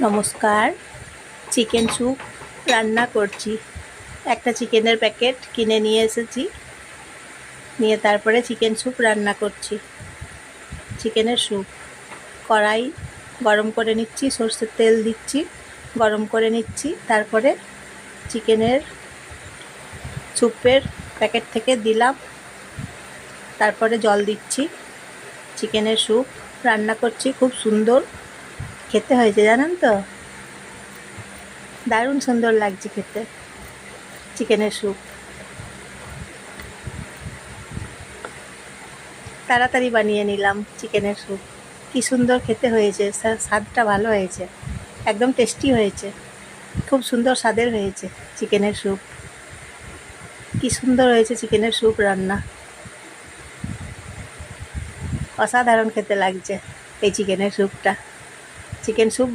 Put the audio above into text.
নমস্কার। Chicken soup রান্না করছি। একটা চিকেনের প্যাকেট কিনে নিয়ে এসেছি, নিয়ে তারপরে চিকেন স্যুপ রান্না করছি। চিকেনের স্যুপ কড়াই গরম করে নিচ্ছি, সরষের তেল দিচ্ছি, গরম করে নিচ্ছি। তারপরে চিকেনের স্যুপের প্যাকেট থেকে দিলাম, তারপরে জল দিচ্ছি। চিকেনের স্যুপ রান্না করছি, খুব সুন্দর খেতে হয়েছে, জানেন তো? দারুণ সুন্দর লাগছে খেতে চিকেনের স্যুপ। তাড়াতাড়ি বানিয়ে নিলাম চিকেনের স্যুপ। কি সুন্দর খেতে হয়েছে, স্বাদটা ভালো হয়েছে, একদম টেস্টি হয়েছে, খুব সুন্দর স্বাদের হয়েছে চিকেনের স্যুপ। কি সুন্দর হয়েছে চিকেনের স্যুপ রান্না, অসাধারণ খেতে লাগছে এই চিকেনের স্যুপটা। Chicken soup